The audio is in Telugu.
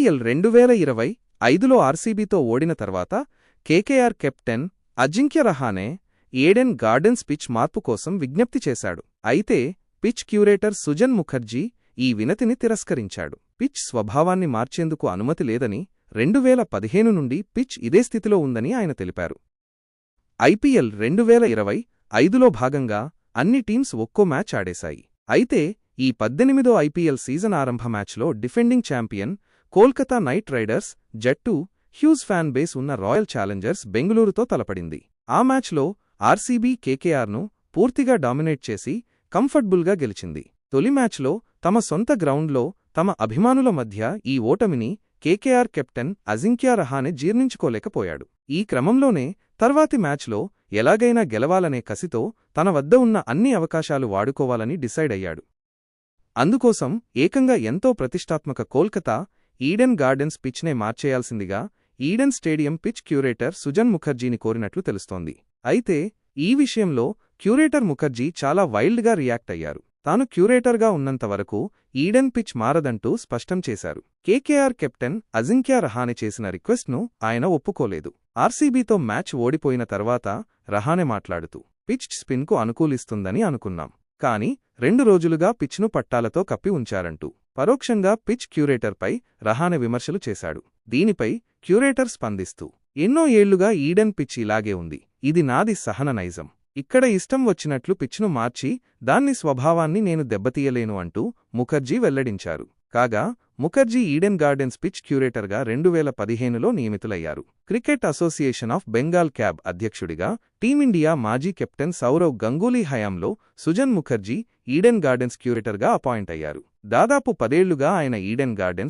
ఐపీఎల్ 2025లో ఆర్సీబీతో ఓడిన తర్వాత KKR captain Ajinkya Rahane Eden Gardens pitch మార్పు కోసం విజ్ఞప్తి చేశాడు. అయితే పిచ్ క్యూరేటర్ సుజన్ ముఖర్జీ ఈ వినతిని తిరస్కరించాడు. పిచ్ స్వభావాన్ని మార్చేందుకు అనుమతి లేదని, 2015 నుండి పిచ్ ఇదే స్థితిలో ఉందని ఆయన తెలిపారు. ఐపీఎల్ 2025లో భాగంగా అన్ని టీమ్స్ ఒక్కో మ్యాచ్ ఆడేశాయి. అయితే ఈ 18వ ఐపీఎల్ సీజన్ ఆరంభ మ్యాచ్లో defending champion Kolkata night riders జట్టు హ్యూజ్ ఫ్యాన్ బేస్ ఉన్న రాయల్ ఛాలెంజర్స్ బెంగుళూరుతో తలపడింది. ఆ మ్యాచ్లో ఆర్సీబీ కేకేఆర్ను పూర్తిగా డామినేట్ చేసి కంఫర్టబుల్గా గెలిచింది. తొలి మ్యాచ్లో తమ సొంత గ్రౌండ్లో తమ అభిమానుల మధ్య ఈ ఓటమిని కేకేఆర్ కెప్టెన్ అజింక్య రహానే జీర్ణించుకోలేకపోయాడు. ఈ క్రమంలోనే తర్వాతి మ్యాచ్లో ఎలాగైనా గెలవాలనే కసితో తన వద్ద ఉన్న అన్ని అవకాశాలు వాడుకోవాలని డిసైడ్ అయ్యాడు. అందుకోసం ఏకంగా ఎంతో ప్రతిష్టాత్మక కోల్కతా ఈడెన్ గార్డెన్స్ పిచ్నే మార్చేయాల్సిందిగా Eden stadium pitch curator Sujan ముఖర్జీని కోరినట్లు తెలుస్తోంది. అయితే ఈ విషయంలో క్యూరేటర్ ముఖర్జీ చాలా వైల్డ్గా రియాక్ట్ అయ్యారు. తాను క్యూరేటర్గా ఉన్నంతవరకు ఈడెన్ పిచ్ మారదంటూ స్పష్టం చేశారు. కేకేఆర్ కెప్టెన్ అజింక్య రహానే చేసిన రిక్వెస్ట్ను ఆయన ఒప్పుకోలేదు. ఆర్సీబీతో మ్యాచ్ ఓడిపోయిన తర్వాత రహానే మాట్లాడుతూ పిచ్ స్పిన్కు అనుకూలిస్తుందని అనుకున్నాం, కానీ 2 రోజులుగా పిచ్ను పట్టాలతో కప్పి ఉంచారంటూ పరోక్షంగా పిచ్ క్యూరేటర్పై రహానే విమర్శలు చేశాడు. దీనిపై క్యూరేటర్ స్పందిస్తూ ఎన్నో ఏళ్లుగా ఈడెన్ పిచ్ ఇలాగే ఉంది, ఇది నాది సహన నైజం, ఇక్కడ ఇష్టం వచ్చినట్లు పిచ్ను మార్చి దాన్ని స్వభావాన్ని నేను దెబ్బతీయలేను అంటూ ముఖర్జీ వెల్లడించారు. కాగా ముఖర్జీ ఈడెన్ గార్డెన్స్ పిచ్ క్యూరేటర్గా 2015లో నియమితులయ్యారు. Cricket association of Bengal CAB అధ్యక్షుడిగా టీమిండియా మాజీ కెప్టెన్ సౌరవ్ గంగూలీ హయాంలో సుజన్ ముఖర్జీ ఈడెన్ గార్డెన్స్ క్యూరేటర్గా అపాయింట్ అయ్యారు. దాదాపు 10 ఏళ్లుగా ఆయన ఈడెన్ గార్డెన్స్